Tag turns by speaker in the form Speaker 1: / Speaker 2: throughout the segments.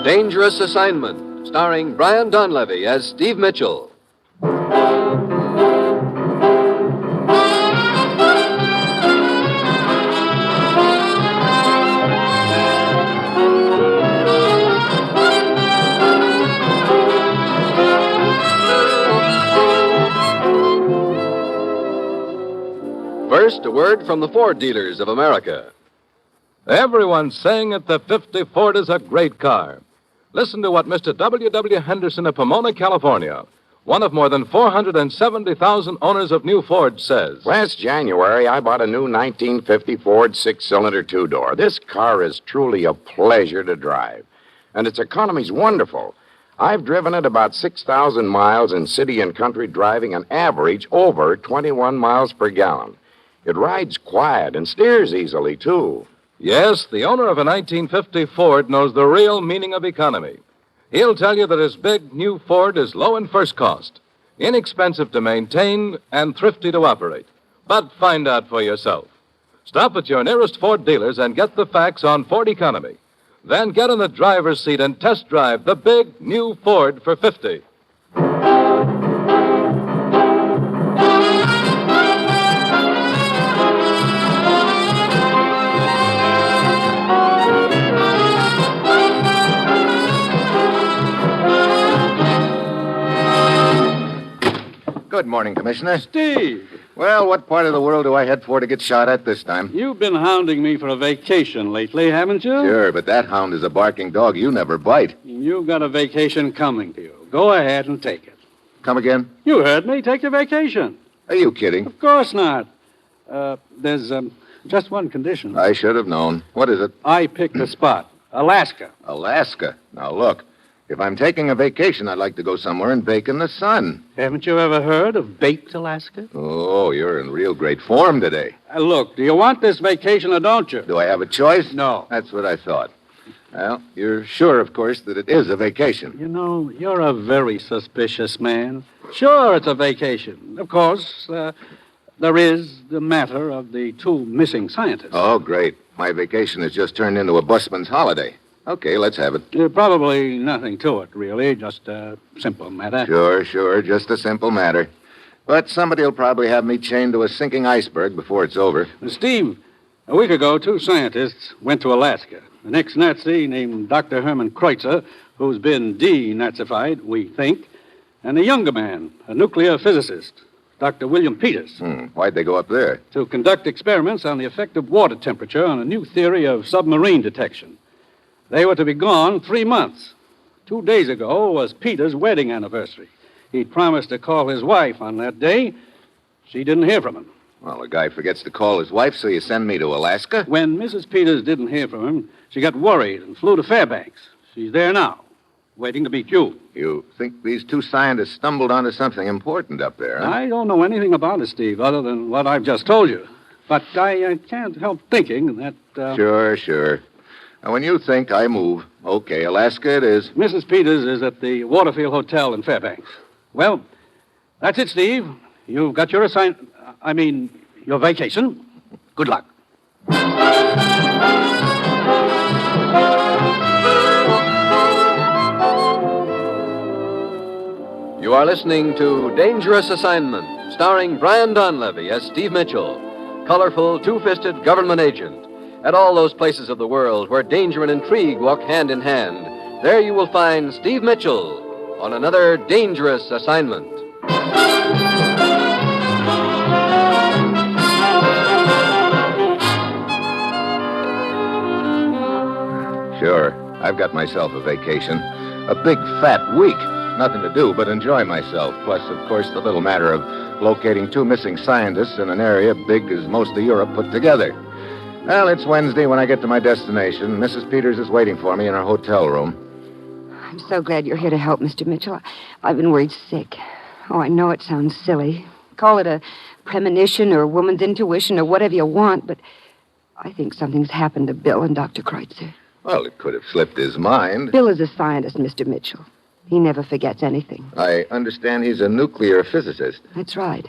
Speaker 1: Dangerous Assignment, starring Brian Donlevy as Steve Mitchell. First, a word from the Ford dealers of America.
Speaker 2: Everyone's saying that the 50 Ford is a great car. Listen to what Mr. W. Henderson of Pomona, California, one of more than 470,000 owners of new Ford, says.
Speaker 3: Last January, I bought a new 1950 Ford six-cylinder two-door. This car is truly a pleasure to drive, and its economy's wonderful. I've driven it about 6,000 miles in city and country, driving an average over 21 miles per gallon. It rides quiet and steers easily, too.
Speaker 2: Yes, the owner of a 1950 Ford knows the real meaning of economy. He'll tell you that his big new Ford is low in first cost, inexpensive to maintain, and thrifty to operate. But find out for yourself. Stop at your nearest Ford dealers and get the facts on Ford economy. Then get in the driver's seat and test drive the big new Ford for 50.
Speaker 4: Good morning, Commissioner.
Speaker 5: Steve,
Speaker 4: Well, what part of the world do I head for to get shot at this time?
Speaker 5: you've been hounding me for a vacation lately, haven't you?
Speaker 4: Sure, but that hound is a barking dog. You never bite.
Speaker 5: You've got a vacation coming to you. Go ahead and take it.
Speaker 4: Come again?
Speaker 5: You heard me. Take your vacation.
Speaker 4: Are you kidding?
Speaker 5: Of course not. There's just one condition.
Speaker 4: I should have known. What is it?
Speaker 5: I picked a spot. Alaska.
Speaker 4: Alaska. Now, look. If I'm taking a vacation, I'd like to go somewhere and bake in the sun.
Speaker 5: Haven't you ever heard of baked Alaska?
Speaker 4: Oh, you're in real great form today.
Speaker 5: Look, do you want this vacation or don't you?
Speaker 4: Do I have a choice?
Speaker 5: No.
Speaker 4: That's what I thought. Well, you're sure, of course, that it is a vacation.
Speaker 5: You know, you're a very suspicious man. Sure, it's a vacation. Of course, there is the matter of the two missing scientists.
Speaker 4: Oh, great. My vacation has just turned into a busman's holiday. Okay, let's have it.
Speaker 5: Probably nothing to it, really. Just a simple matter.
Speaker 4: Sure. Just a simple matter. But somebody will probably have me chained to a sinking iceberg before it's over.
Speaker 5: Steve, a week ago, two scientists went to Alaska. An ex-Nazi named Dr. Herman Kreutzer, who's been denazified, we think, and a younger man, a nuclear physicist, Dr. William Peters.
Speaker 4: Why'd they go up there?
Speaker 5: To conduct experiments on the effect of water temperature on a new theory of submarine detection. They were to be gone 3 months. 2 days ago was Peter's wedding anniversary. He'd promised to call his wife on that day. She didn't hear from him.
Speaker 4: Well, a guy forgets to call his wife, so you send me to Alaska?
Speaker 5: When Mrs. Peters didn't hear from him, she got worried and flew to Fairbanks. She's there now, waiting to meet you.
Speaker 4: You think these two scientists stumbled onto something important up there, huh?
Speaker 5: I don't know anything about it, Steve, other than what I've just told you. But I can't help thinking that...
Speaker 4: Sure. Now, when you think, I move. Okay, Alaska it is.
Speaker 5: Mrs. Peters is at the Waterfield Hotel in Fairbanks. Well, that's it, Steve. You've got your your vacation. Good luck.
Speaker 1: You are listening to Dangerous Assignment, starring Brian Donlevy as Steve Mitchell, colorful, two-fisted government agent. At all those places of the world where danger and intrigue walk hand in hand, there you will find Steve Mitchell on another dangerous assignment.
Speaker 4: Sure, I've got myself a vacation. A big, fat week. Nothing to do but enjoy myself. Plus, of course, the little matter of locating two missing scientists in an area big as most of Europe put together. Well, it's Wednesday when I get to my destination. Mrs. Peters is waiting for me in her hotel room.
Speaker 6: I'm so glad you're here to help, Mr. Mitchell. I've been worried sick. Oh, I know it sounds silly. Call it a premonition or woman's intuition or whatever you want, but I think something's happened to Bill and Dr. Kreutzer.
Speaker 4: Well, it could have slipped his mind.
Speaker 6: Bill is a scientist, Mr. Mitchell. He never forgets anything.
Speaker 4: I understand he's a nuclear physicist.
Speaker 6: That's right.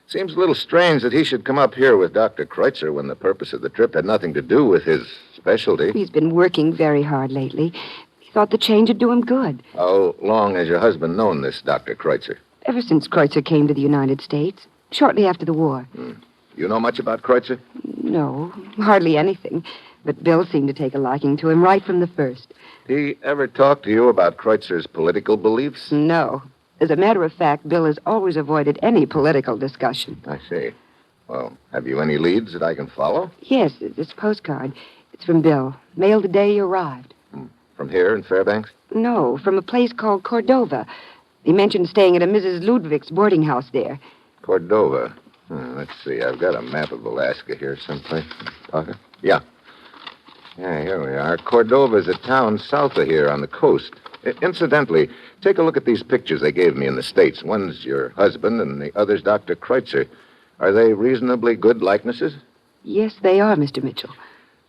Speaker 4: Seems a little strange that he should come up here with Dr. Kreutzer when the purpose of the trip had nothing to do with his specialty.
Speaker 6: He's been working very hard lately. thought the change would do him good.
Speaker 4: How long has your husband known this Dr. Kreutzer?
Speaker 6: Ever since Kreutzer came to the United States, shortly after the war.
Speaker 4: You know much about Kreutzer?
Speaker 6: No, hardly anything. But Bill seemed to take a liking to him right from the first.
Speaker 4: Did he ever talk to you about Kreutzer's political beliefs?
Speaker 6: No. As a matter of fact, Bill has always avoided any political discussion.
Speaker 4: I see. Well, have you any leads that I can follow?
Speaker 6: Yes, this postcard. It's from Bill. Mailed the day he arrived.
Speaker 4: From here in Fairbanks?
Speaker 6: No, from a place called Cordova. He mentioned staying at a Mrs. Ludwig's boarding house there.
Speaker 4: Cordova. Let's see. I've got a map of Alaska here someplace. Parker? Yeah. Yeah, here we are. Cordova's a town south of here on the coast. Incidentally, take a look at these pictures they gave me in the States. One's your husband and the other's Dr. Kreutzer. Are they reasonably good likenesses?
Speaker 6: Yes, they are, Mr. Mitchell.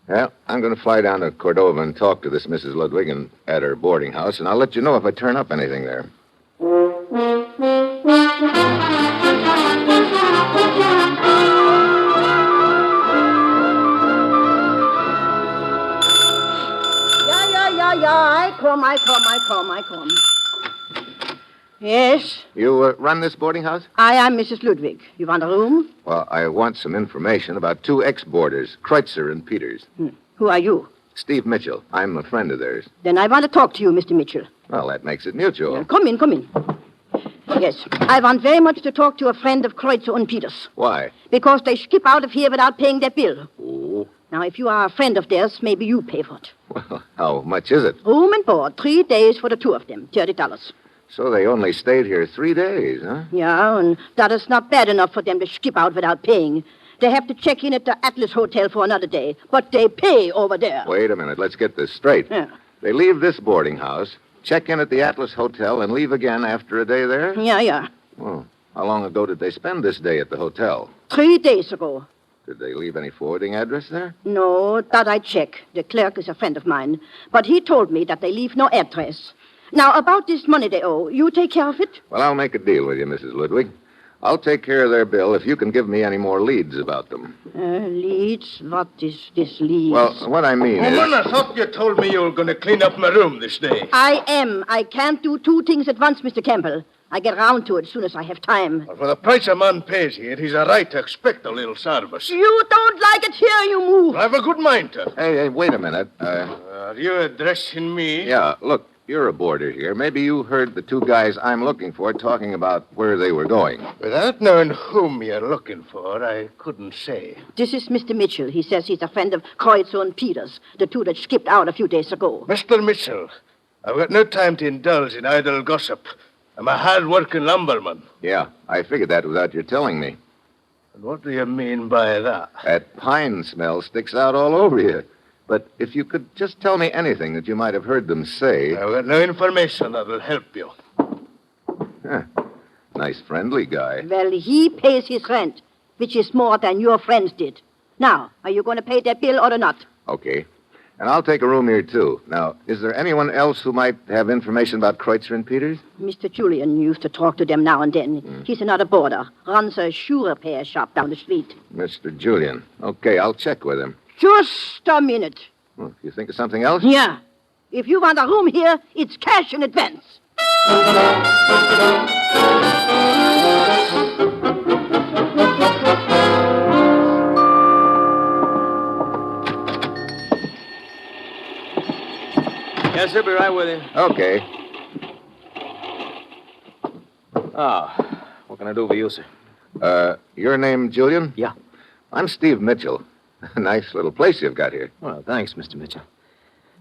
Speaker 4: Well, I'm going to fly down to Cordova and talk to this Mrs. Ludwig at her boarding house, and I'll let you know if I turn up anything there.
Speaker 7: Yeah, I come. Yes,
Speaker 4: You run this boarding house?
Speaker 7: I am Mrs. Ludwig. You want a room?
Speaker 4: Well, I want some information about two ex-boarders, Kreutzer and Peters.
Speaker 7: Who are you?
Speaker 4: Steve Mitchell. I'm a friend of theirs.
Speaker 7: Then I want to talk to you, Mr. Mitchell.
Speaker 4: Well, that makes it mutual.
Speaker 7: Come in. Yes, I want very much to talk to a friend of Kreutzer and Peters.
Speaker 4: Why?
Speaker 7: Because they skip out of here without paying their bill.
Speaker 4: Oh.
Speaker 7: Now, if you are a friend of theirs, maybe you pay for it.
Speaker 4: Well, how much is it?
Speaker 7: Room and board, 3 days for the two of them, $30.
Speaker 4: So they only stayed here 3 days, huh?
Speaker 7: Yeah, and that is not bad enough for them to skip out without paying. They have to check in at the Atlas Hotel for another day, but they pay over there.
Speaker 4: Wait a minute. Let's get this straight.
Speaker 7: Yeah.
Speaker 4: They leave this boarding house, check in at the Atlas Hotel, and leave again after a day there?
Speaker 7: Yeah.
Speaker 4: Well, how long ago did they spend this day at the hotel?
Speaker 7: 3 days ago.
Speaker 4: Did they leave any forwarding address there?
Speaker 7: No, that I check. The clerk is a friend of mine. But he told me that they leave no address. Now, about this money they owe, you take care of it?
Speaker 4: Well, I'll make a deal with you, Mrs. Ludwig. I'll take care of their bill if you can give me any more leads about them.
Speaker 7: Leads? What is this leads?
Speaker 4: Well, what I mean is...
Speaker 8: Woman, I thought you told me you were going to clean up my room this day.
Speaker 7: I am. I can't do 2 things at once, Mr. Campbell. I get round to it as soon as I have time.
Speaker 8: Well, for the price a man pays here, he's a right to expect a little service.
Speaker 7: You don't like it here, you move.
Speaker 8: I've a good mind to.
Speaker 4: Hey, wait a minute.
Speaker 8: Are you addressing me?
Speaker 4: Yeah, look, you're a boarder here. Maybe you heard the two guys I'm looking for talking about where they were going.
Speaker 8: Without knowing whom you're looking for, I couldn't say.
Speaker 7: This is Mr. Mitchell. He says he's a friend of Kreutzer and Peters, the two that skipped out a few days ago.
Speaker 8: Mr. Mitchell, I've got no time to indulge in idle gossip. I'm a hard-working lumberman.
Speaker 4: Yeah, I figured that without your telling me.
Speaker 8: And what do you mean by that?
Speaker 4: That pine smell sticks out all over you. But if you could just tell me anything that you might have heard them say...
Speaker 8: I've got no information that will help you.
Speaker 4: Huh. Nice, friendly guy.
Speaker 7: Well, he pays his rent, which is more than your friends did. Now, are you going to pay their bill or not?
Speaker 4: Okay. And I'll take a room here, too. Now, is there anyone else who might have information about Kreutzer and Peters?
Speaker 7: Mr. Julian used to talk to them now and then. He's another boarder. Runs a shoe repair shop down the street.
Speaker 4: Mr. Julian. Okay, I'll check with him.
Speaker 7: Just a minute.
Speaker 4: Well, you think of something else?
Speaker 7: Yeah. If you want a room here, it's cash in advance.
Speaker 9: Yes, sir, be right with you.
Speaker 4: Okay.
Speaker 9: What can I do for you, sir?
Speaker 4: Your name, Julian?
Speaker 9: Yeah.
Speaker 4: I'm Steve Mitchell. Nice little place you've got here.
Speaker 9: Well, thanks, Mr. Mitchell.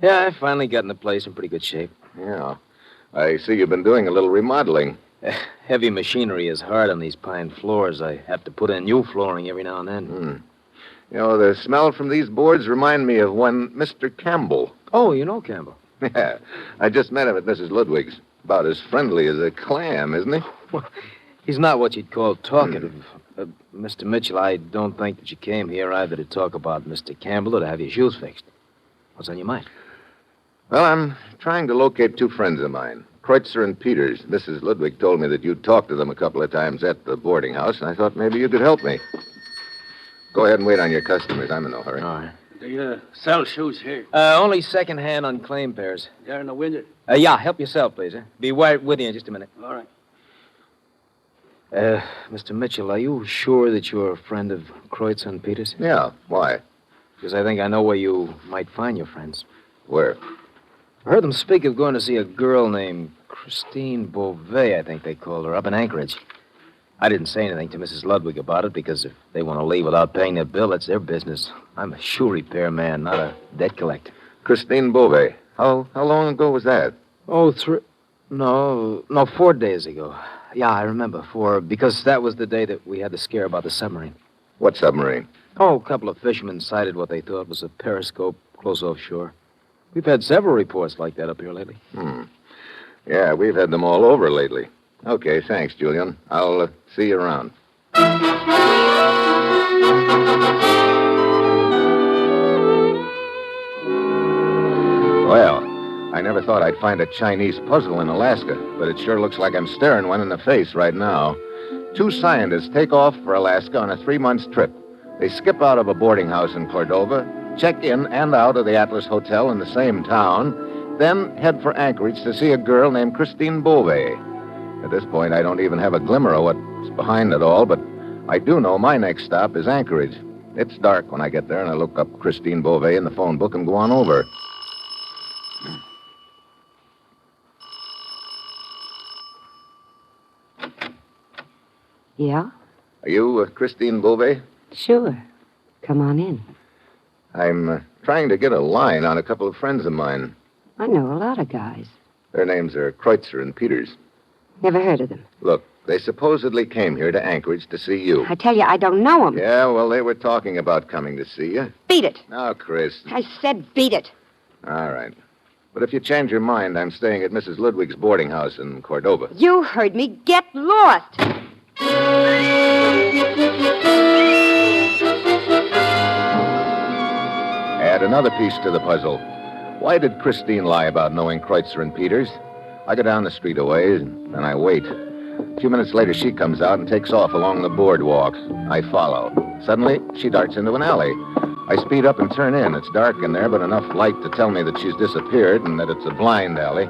Speaker 9: Yeah, I finally got in the place in pretty good shape.
Speaker 4: Yeah. I see you've been doing a little remodeling.
Speaker 9: Heavy machinery is hard on these pine floors. I have to put in new flooring every now and then.
Speaker 4: You know, the smell from these boards remind me of one Mr. Campbell.
Speaker 9: Oh, you know Campbell?
Speaker 4: Yeah. I just met him at Mrs. Ludwig's. About as friendly as a clam, isn't he?
Speaker 9: Well, he's not what you'd call talkative. Mr. Mitchell, I don't think that you came here either to talk about Mr. Campbell or to have your shoes fixed. What's on your mind?
Speaker 4: Well, I'm trying to locate two friends of mine, Kreutzer and Peters. Mrs. Ludwig told me that you'd talked to them a couple of times at the boarding house, and I thought maybe you could help me. Go ahead and wait on your customers. I'm in no hurry.
Speaker 9: All right.
Speaker 5: They sell shoes here.
Speaker 9: Only second-hand unclaimed pairs.
Speaker 5: They're in the window.
Speaker 9: Yeah, help yourself, please. Be right with you in just a minute.
Speaker 5: All right.
Speaker 9: Mr. Mitchell, are you sure that you're a friend of Kreutzer and Peters?
Speaker 4: Yeah, why?
Speaker 9: Because I think I know where you might find your friends.
Speaker 4: Where?
Speaker 9: I heard them speak of going to see a girl named Christine Beauvais, I think they called her, up in Anchorage. I didn't say anything to Mrs. Ludwig about it because if they want to leave without paying their bill, that's their business. I'm a shoe repair man, not a debt collector.
Speaker 4: Christine Beauvais. How long ago was that?
Speaker 9: Oh, 4 days ago. Yeah, I remember. Because that was the day that we had the scare about the submarine.
Speaker 4: What submarine?
Speaker 9: Oh, a couple of fishermen sighted what they thought was a periscope close offshore. We've had several reports like that up here lately.
Speaker 4: Yeah, we've had them all over lately. Okay, thanks, Julian. I'll see you around. Well, I never thought I'd find a Chinese puzzle in Alaska, but it sure looks like I'm staring one in the face right now. 2 scientists take off for Alaska on a 3-month trip. They skip out of a boarding house in Cordova, check in and out of the Atlas Hotel in the same town, then head for Anchorage to see a girl named Christine Beauvais. At this point, I don't even have a glimmer of what's behind it all, but I do know my next stop is Anchorage. It's dark when I get there, and I look up Christine Beauvais in the phone book and go on over.
Speaker 6: Yeah?
Speaker 4: Are you Christine Beauvais?
Speaker 6: Sure. Come on in.
Speaker 4: I'm trying to get a line on a couple of friends of mine.
Speaker 6: I know a lot of guys.
Speaker 4: Their names are Kreutzer and Peters.
Speaker 6: Never heard of them.
Speaker 4: Look, they supposedly came here to Anchorage to see you.
Speaker 6: I tell you, I don't know them.
Speaker 4: Yeah, well, they were talking about coming to see you.
Speaker 6: Beat it.
Speaker 4: Now, Chris.
Speaker 6: I said beat it.
Speaker 4: All right. But if you change your mind, I'm staying at Mrs. Ludwig's boarding house in Cordova.
Speaker 6: You heard me. Get lost.
Speaker 4: Add another piece to the puzzle. Why did Christine lie about knowing Kreutzer and Peters? I go down the street a ways, and I wait. A few minutes later, she comes out and takes off along the boardwalk. I follow. Suddenly, she darts into an alley. I speed up and turn in. It's dark in there, but enough light to tell me that she's disappeared and that it's a blind alley.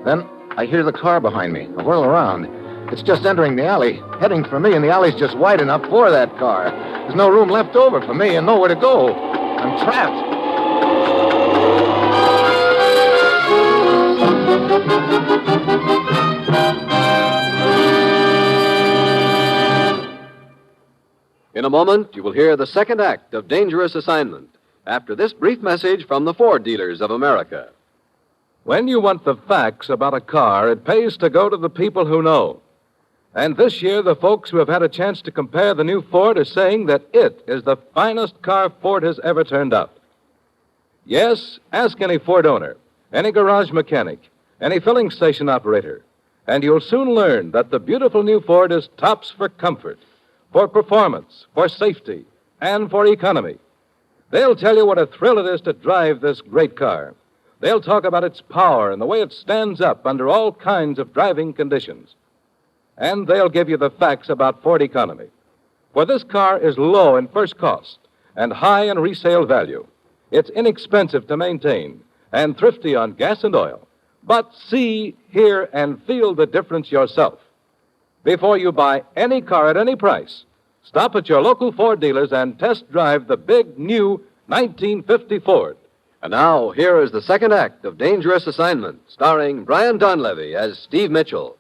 Speaker 4: Then I hear the car behind me. I whirl around. It's just entering the alley, heading for me, and the alley's just wide enough for that car. There's no room left over for me and nowhere to go. I'm trapped.
Speaker 1: In a moment, you will hear the second act of Dangerous Assignment after this brief message from the Ford dealers of America.
Speaker 2: When you want the facts about a car, it pays to go to the people who know. And this year, the folks who have had a chance to compare the new Ford are saying that it is the finest car Ford has ever turned out. Yes, ask any Ford owner, any garage mechanic, any filling station operator, and you'll soon learn that the beautiful new Ford is tops for comfort, for performance, for safety, and for economy. They'll tell you what a thrill it is to drive this great car. They'll talk about its power and the way it stands up under all kinds of driving conditions. And they'll give you the facts about Ford economy. For this car is low in first cost and high in resale value. It's inexpensive to maintain and thrifty on gas and oil. But see, hear, and feel the difference yourself. Before you buy any car at any price, stop at your local Ford dealers and test drive the big new 1950 Ford.
Speaker 1: And now, here is the second act of Dangerous Assignment, starring Brian Donlevy as Steve Mitchell.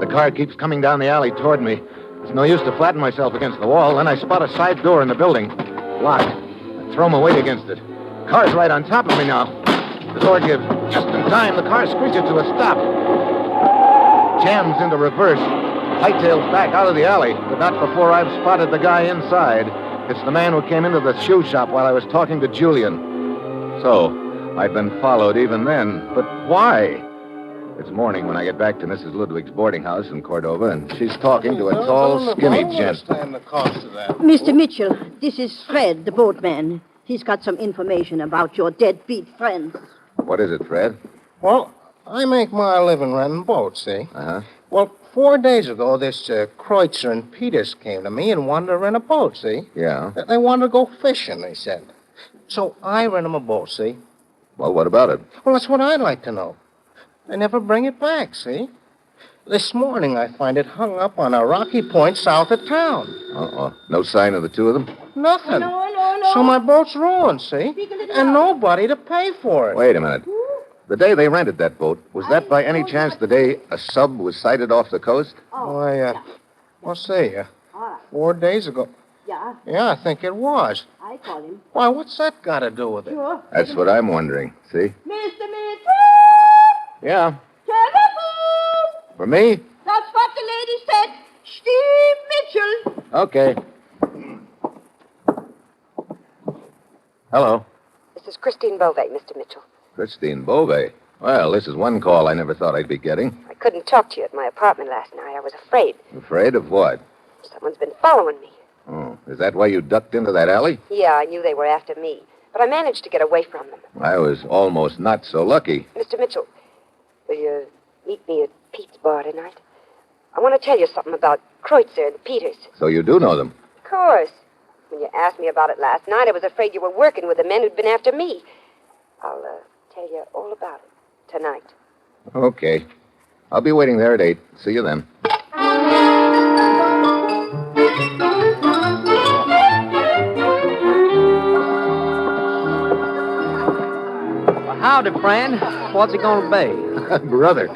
Speaker 4: The car keeps coming down the alley toward me. It's no use to flatten myself against the wall. Then I spot a side door in the building. Locked. I throw my weight against it. Car's right on top of me now. The door gives. Just in time, the car screeches to a stop. Jams into reverse. Hightails back out of the alley, but not before I've spotted the guy inside. It's the man who came into the shoe shop while I was talking to Julian. So, I'd been followed even then. But why? It's morning when I get back to Mrs. Ludwig's boarding house in Cordova, and she's talking to a tall, skinny gent.
Speaker 8: The cost of that.
Speaker 7: Mr. Mitchell, this is Fred, the boatman. He's got some information about your deadbeat friends.
Speaker 4: What is it, Fred?
Speaker 8: Well, I make my living renting boats, see?
Speaker 4: Uh-huh.
Speaker 8: Well, 4 days ago, this Kreutzer and Peters came to me and wanted to rent a boat, see?
Speaker 4: Yeah.
Speaker 8: They wanted to go fishing, they said. So I rent them a boat, see?
Speaker 4: Well, what about it?
Speaker 8: Well, that's what I'd like to know. They never bring it back, see? This morning I find it hung up on a rocky point south of town.
Speaker 4: Uh-oh. No sign of the two of them?
Speaker 8: Nothing.
Speaker 7: No.
Speaker 8: So my boat's ruined, see? And nobody to pay for it.
Speaker 4: Wait a minute. The day they rented that boat, was that by any chance the day a sub was sighted off the coast?
Speaker 8: Why, well, say, 4 days ago.
Speaker 7: Yeah,
Speaker 8: Yeah, I think it was.
Speaker 7: I call him.
Speaker 8: Why, what's that got to do with it?
Speaker 7: Sure.
Speaker 4: That's what I'm wondering. See?
Speaker 7: Mr. Mitchell!
Speaker 4: Yeah.
Speaker 7: Telephone!
Speaker 4: For me?
Speaker 7: That's what the lady said. Steve Mitchell.
Speaker 4: Okay. Hello.
Speaker 6: This is Christine Beauvais, Mr. Mitchell.
Speaker 4: Christine Beauvais. Well, this is one call I never thought I'd be getting.
Speaker 6: I couldn't talk to you at my apartment last night. I was afraid.
Speaker 4: Afraid of what?
Speaker 6: Someone's been following me.
Speaker 4: Oh, is that why you ducked into that alley?
Speaker 6: Yeah, I knew they were after me. But I managed to get away from them.
Speaker 4: I was almost not so lucky.
Speaker 6: Mr. Mitchell, will you meet me at Pete's bar tonight? I want to tell you something about Kreutzer and Peters.
Speaker 4: So you do know them?
Speaker 6: Of course. When you asked me about it last night, I was afraid you were working with the men who'd been after me. I'll tell you all about it tonight.
Speaker 4: Okay. I'll be waiting there at 8. See you then.
Speaker 9: Howdy, friend. What's it gonna be?
Speaker 4: Brother,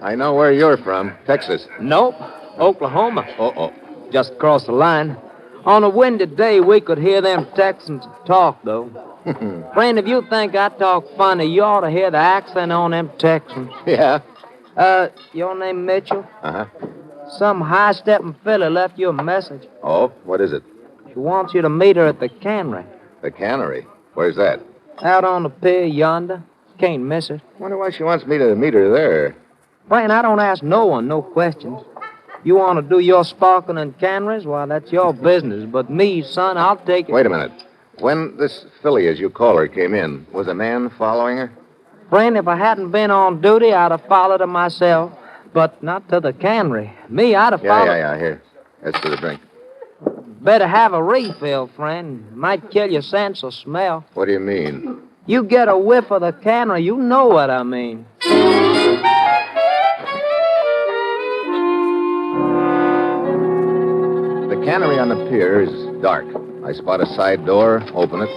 Speaker 4: I know where you're from. Texas.
Speaker 9: Nope. Oklahoma.
Speaker 4: Uh-oh.
Speaker 9: Just across the line. On a windy day, we could hear them Texans talk, though. Friend, if you think I talk funny, you ought to hear the accent on them Texans.
Speaker 4: Yeah?
Speaker 9: Your name Mitchell?
Speaker 4: Uh-huh.
Speaker 9: Some high-stepping fella left you a message.
Speaker 4: Oh, what is it?
Speaker 9: She wants you to meet her at the cannery.
Speaker 4: The cannery. Where's that?
Speaker 9: Out on the pier yonder. Can't miss it.
Speaker 4: Wonder why she wants me to meet her there.
Speaker 9: Friend, I don't ask no one no questions. You want to do your sparking and canneries? Well, that's your business. But me, son, I'll take it.
Speaker 4: Wait a minute. When this filly, as you call her, came in, was a man following her?
Speaker 9: Friend, if I hadn't been on duty, I'd have followed her myself. But not to the cannery. Me, I'd have followed...
Speaker 4: Yeah. Here. That's for the drink.
Speaker 9: Better have a refill, friend. Might kill your sense of smell.
Speaker 4: What do you mean?
Speaker 9: You get a whiff of the cannery, you know what I mean.
Speaker 4: The cannery on the pier is dark. I spot a side door, open it,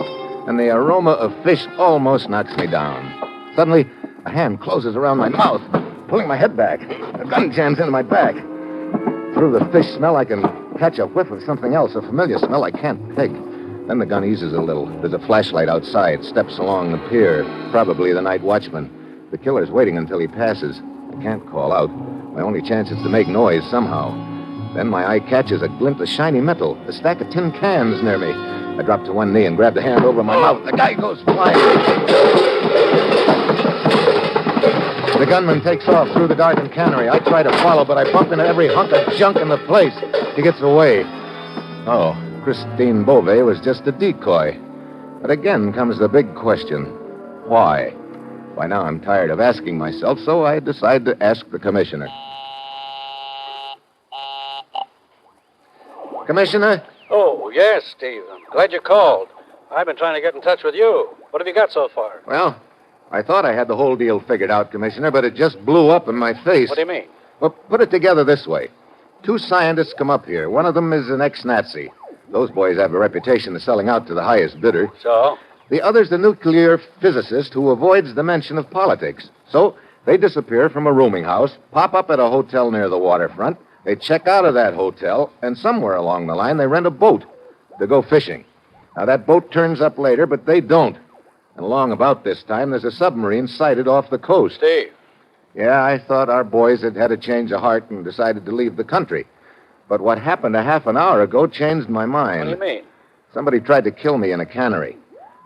Speaker 4: and the aroma of fish almost knocks me down. Suddenly, a hand closes around my mouth, pulling my head back. A gun jams into my back. Through the fish smell, I can catch a whiff of something else, a familiar smell I can't peg. Then the gun eases a little. There's a flashlight outside, steps along the pier, probably the night watchman. The killer's waiting until he passes. I can't call out. My only chance is to make noise somehow. Then my eye catches a glint of shiny metal, a stack of tin cans near me. I drop to one knee and grab the hand over my mouth. The guy goes flying. The gunman takes off through the darkened cannery. I try to follow, but I bump into every hunk of junk in the place. He gets away. Oh, Christine Beauvais was just a decoy. But again comes the big question. Why? By now I'm tired of asking myself, so I decide to ask the commissioner. Commissioner?
Speaker 5: Oh, yes, Steve. I'm glad you called. I've been trying to get in touch with you. What have you got so far?
Speaker 4: Well, I thought I had the whole deal figured out, Commissioner, but it just blew up in my face.
Speaker 5: What do you mean?
Speaker 4: Well, put it together this way. 2 scientists come up here. One of them is an ex-Nazi. Those boys have a reputation of selling out to the highest bidder.
Speaker 5: So?
Speaker 4: The other's the nuclear physicist who avoids the mention of politics. So they disappear from a rooming house, pop up at a hotel near the waterfront. They check out of that hotel, and somewhere along the line, they rent a boat to go fishing. Now, that boat turns up later, but they don't. And along about this time, there's a submarine sighted off the coast.
Speaker 5: Steve.
Speaker 4: Yeah, I thought our boys had had a change of heart and decided to leave the country. But what happened a half an hour ago changed my mind.
Speaker 5: What do you mean?
Speaker 4: Somebody tried to kill me in a cannery.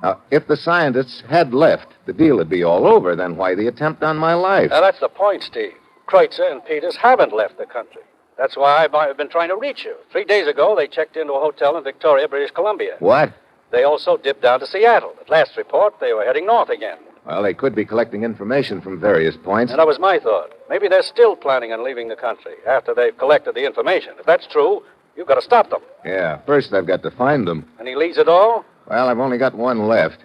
Speaker 4: Now, if the scientists had left, the deal would be all over. Then why the attempt on my life?
Speaker 5: Now, that's the point, Steve. Kreutzer and Peters haven't left the country. That's why I've been trying to reach you. 3 days ago, they checked into a hotel in Victoria, British Columbia.
Speaker 4: What?
Speaker 5: They also dipped down to Seattle. At last report, they were heading north again.
Speaker 4: Well, they could be collecting information from various points.
Speaker 5: And that was my thought. Maybe they're still planning on leaving the country after they've collected the information. If that's true, you've got to stop them.
Speaker 4: Yeah, first I've got to find them.
Speaker 5: Any leads at all?
Speaker 4: Well, I've only got one left.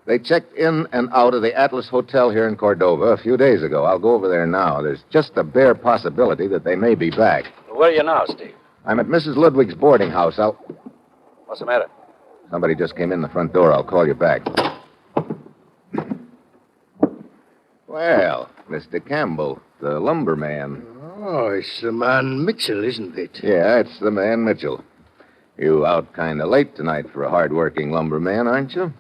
Speaker 4: They checked in and out of the Atlas Hotel here in Cordova a few days ago. I'll go over there now. There's just a bare possibility that they may be back.
Speaker 5: Where are you now, Steve?
Speaker 4: I'm at Mrs. Ludwig's boarding house.
Speaker 5: What's the matter?
Speaker 4: Somebody just came in the front door. I'll call you back. Well, Mr. Campbell, the lumberman.
Speaker 10: Oh, it's the man Mitchell, isn't it?
Speaker 4: Yeah, it's the man Mitchell. You out kind of late tonight for a hard-working lumberman, aren't you?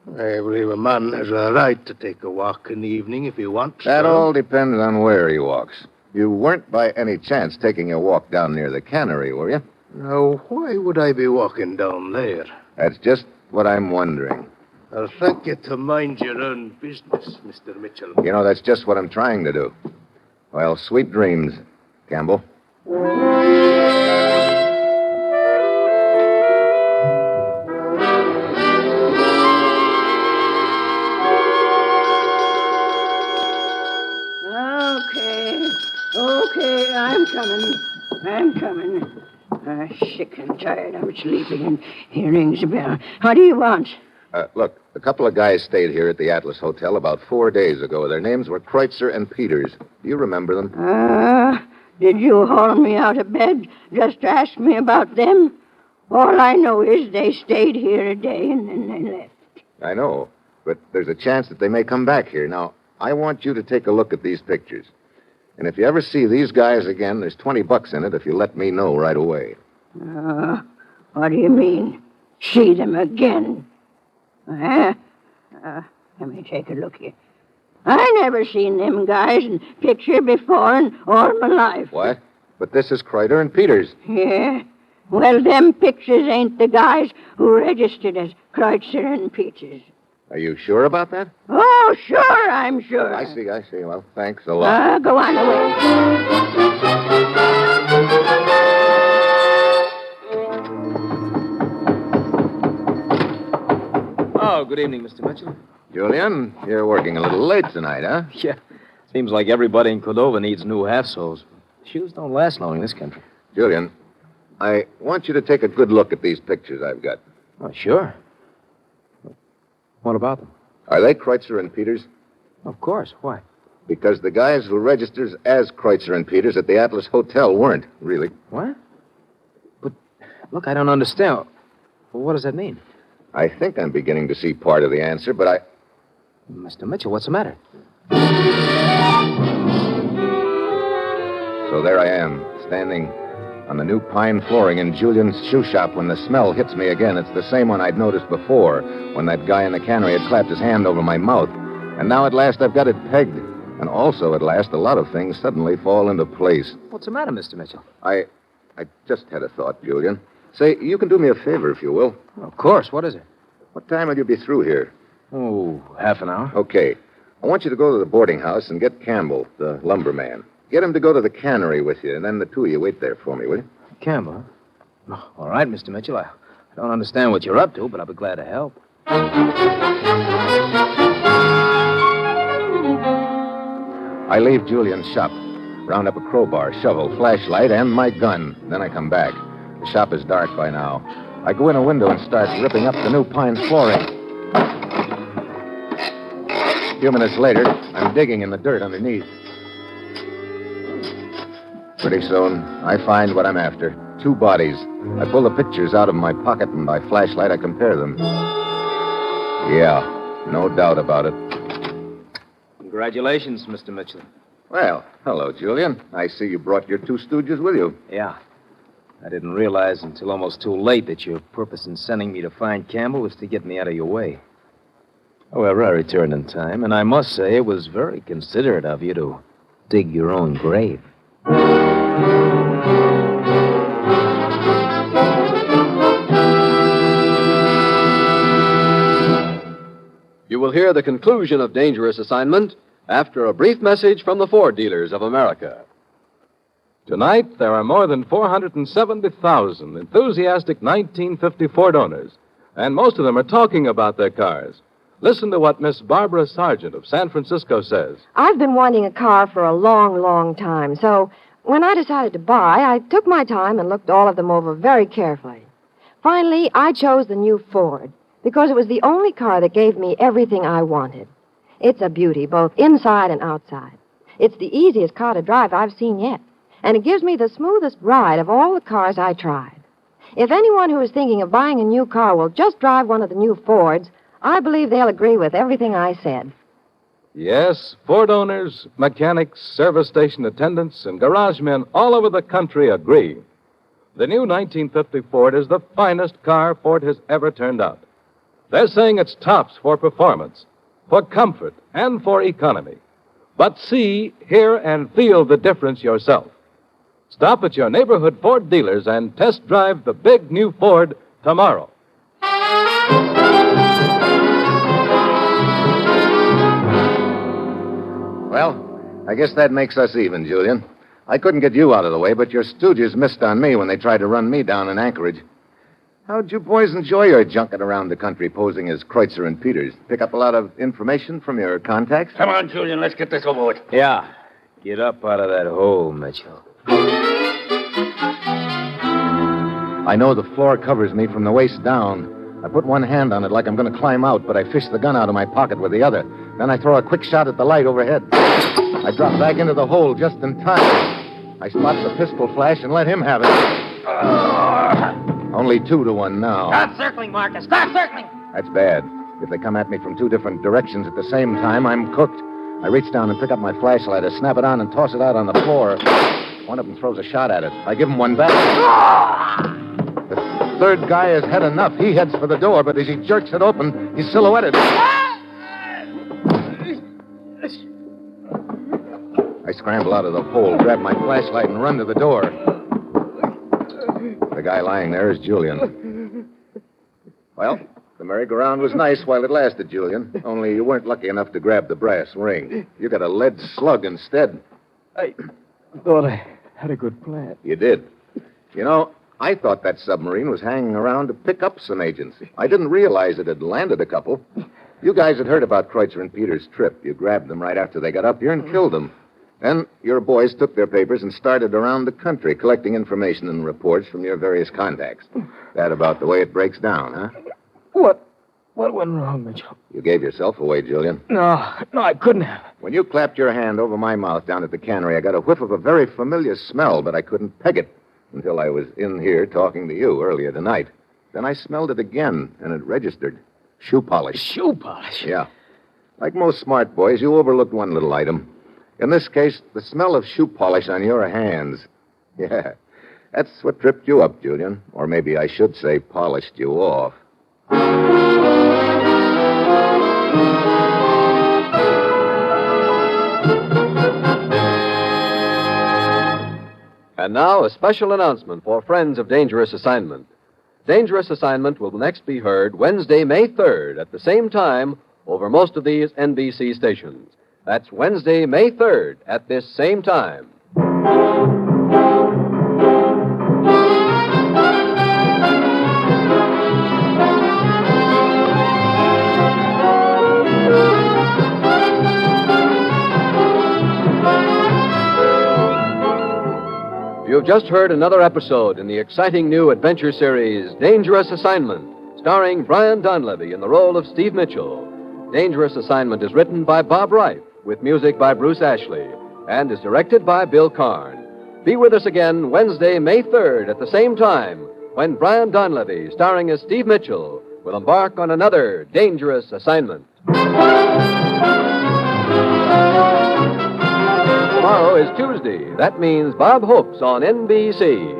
Speaker 10: I believe a man has a right to take a walk in the evening if he wants.
Speaker 4: That all depends on where he walks. You weren't by any chance taking a walk down near the cannery, were you?
Speaker 10: Now, why would I be walking down there?
Speaker 4: That's just what I'm wondering.
Speaker 10: I'll thank you to mind your own business, Mr. Mitchell.
Speaker 4: You know, that's just what I'm trying to do. Well, sweet dreams, Campbell.
Speaker 7: Okay, I'm coming. Sick and tired. I'm sleeping, and here rings a bell. What do you want?
Speaker 4: Look, a couple of guys stayed here at the Atlas Hotel about 4 days ago. Their names were Kreutzer and Peters. Do you remember them?
Speaker 7: Did you haul me out of bed just to ask me about them? All I know is they stayed here a day and then they left.
Speaker 4: I know, but there's a chance that they may come back here. Now, I want you to take a look at these pictures. And if you ever see these guys again, there's $20 in it if you let me know right away.
Speaker 7: What do you mean, see them again? Let me take a look here. I never seen them guys in picture before in all my life.
Speaker 4: What? But this is Kreutzer and Peters.
Speaker 7: Yeah? Well, them pictures ain't the guys who registered as Kreutzer and Peters.
Speaker 4: Are you sure about that?
Speaker 7: Oh, sure, I'm sure.
Speaker 4: I see. Well, thanks a lot.
Speaker 7: Go on away.
Speaker 9: Oh, good evening, Mr. Mitchell.
Speaker 4: Julian, you're working a little late tonight, huh?
Speaker 9: Yeah. Seems like everybody in Cordova needs new half-soles. Shoes don't last long in this country.
Speaker 4: Julian, I want you to take a good look at these pictures I've got.
Speaker 9: Oh, sure. What about them?
Speaker 4: Are they Kreutzer and Peters?
Speaker 9: Of course. Why?
Speaker 4: Because the guys who registers as Kreutzer and Peters at the Atlas Hotel weren't, really.
Speaker 9: What? But, look, I don't understand. Well, what does that mean?
Speaker 4: I think I'm beginning to see part of the answer, but
Speaker 9: Mr. Mitchell, what's the matter?
Speaker 4: So there I am, standing on the new pine flooring in Julian's shoe shop when the smell hits me again. It's the same one I'd noticed before, when that guy in the cannery had clapped his hand over my mouth. And now at last I've got it pegged. And also at last a lot of things suddenly fall into place.
Speaker 9: What's the matter, Mr. Mitchell?
Speaker 4: I just had a thought, Julian. Say, you can do me a favor if you will.
Speaker 9: Of course. What is it?
Speaker 4: What time will you be through here?
Speaker 9: Oh, half an hour.
Speaker 4: Okay. I want you to go to the boarding house and get Campbell, the lumberman. Get him to go to the cannery with you, and then the two of you wait there for me, will you?
Speaker 9: Campbell? Oh, all right, Mr. Mitchell. I don't understand what you're up to, but I'll be glad to help.
Speaker 4: I leave Julian's shop, round up a crowbar, shovel, flashlight, and my gun. Then I come back. The shop is dark by now. I go in a window and start ripping up the new pine flooring. A few minutes later, I'm digging in the dirt underneath. Pretty soon, I find what I'm after. 2 bodies. I pull the pictures out of my pocket, and by flashlight, I compare them. Yeah, no doubt about it.
Speaker 9: Congratulations, Mr. Mitchell.
Speaker 4: Well, hello, Julian. I see you brought your 2 stooges with you.
Speaker 9: Yeah. I didn't realize until almost too late that your purpose in sending me to find Campbell was to get me out of your way. However, I returned in time, and I must say it was very considerate of you to dig your own grave.
Speaker 1: You will hear the conclusion of Dangerous Assignment after a brief message from the Ford dealers of America.
Speaker 2: Tonight, there are more than 470,000 enthusiastic 1950 Ford owners, and most of them are talking about their cars. Listen to what Miss Barbara Sargent of San Francisco says.
Speaker 11: I've been wanting a car for a long, long time, so when I decided to buy, I took my time and looked all of them over very carefully. Finally, I chose the new Ford because it was the only car that gave me everything I wanted. It's a beauty, both inside and outside. It's the easiest car to drive I've seen yet, and it gives me the smoothest ride of all the cars I tried. If anyone who is thinking of buying a new car will just drive one of the new Fords, I believe they'll agree with everything I said.
Speaker 2: Yes, Ford owners, mechanics, service station attendants, and garage men all over the country agree. The new 1950 Ford is the finest car Ford has ever turned out. They're saying it's tops for performance, for comfort, and for economy. But see, hear, and feel the difference yourself. Stop at your neighborhood Ford dealers and test drive the big new Ford tomorrow.
Speaker 4: Well, I guess that makes us even, Julian. I couldn't get you out of the way, but your stooges missed on me when they tried to run me down in Anchorage. How'd you boys enjoy your junket around the country posing as Kreutzer and Peters? Pick up a lot of information from your contacts?
Speaker 10: Come on, Julian, let's get this over with.
Speaker 9: Yeah. Get up out of that hole, Mitchell.
Speaker 4: I know the floor covers me from the waist down. I put one hand on it like I'm going to climb out, but I fish the gun out of my pocket with the other. Then I throw a quick shot at the light overhead. I drop back into the hole just in time. I spot the pistol flash and let him have it. Only 2-1 now.
Speaker 7: Stop circling, Marcus. Stop circling.
Speaker 4: That's bad. If they come at me from 2 different directions at the same time, I'm cooked. I reach down and pick up my flashlight. I snap it on and toss it out on the floor. One of them throws a shot at it. I give him one back. The third guy has had enough. He heads for the door, but as he jerks it open, he's silhouetted. I scramble out of the hole, grab my flashlight, and run to the door. The guy lying there is Julian. Well, the merry-go-round was nice while it lasted, Julian. Only you weren't lucky enough to grab the brass ring. You got a lead slug instead.
Speaker 9: I thought I had a good plan.
Speaker 4: You did. You know, I thought that submarine was hanging around to pick up some agents. I didn't realize it had landed a couple. You guys had heard about Kreutzer and Peters' trip. You grabbed them right after they got up here and killed them. Then your boys took their papers and started around the country collecting information and reports from your various contacts. That about the way it breaks down, huh?
Speaker 9: What went wrong, Mitchell?
Speaker 4: You gave yourself away, Julian.
Speaker 9: No, I couldn't have.
Speaker 4: When you clapped your hand over my mouth down at the cannery, I got a whiff of a very familiar smell, but I couldn't peg it until I was in here talking to you earlier tonight. Then I smelled it again, and it registered. Shoe polish.
Speaker 9: Shoe polish?
Speaker 4: Yeah. Like most smart boys, you overlooked one little item. In this case, the smell of shoe polish on your hands. Yeah, that's what tripped you up, Julian. Or maybe I should say polished you off.
Speaker 1: And now, a special announcement for friends of Dangerous Assignment. Dangerous Assignment will next be heard Wednesday, May 3rd, at the same time over most of these NBC stations. That's Wednesday, May 3rd, at this same time. You've just heard another episode in the exciting new adventure series, Dangerous Assignment, starring Brian Donlevy in the role of Steve Mitchell. Dangerous Assignment is written by Bob Reif, with music by Bruce Ashley, and is directed by Bill Karn. Be with us again Wednesday, May 3rd, at the same time, when Brian Donlevy, starring as Steve Mitchell, will embark on another dangerous assignment. Tomorrow is Tuesday. That means Bob Hope's on NBC.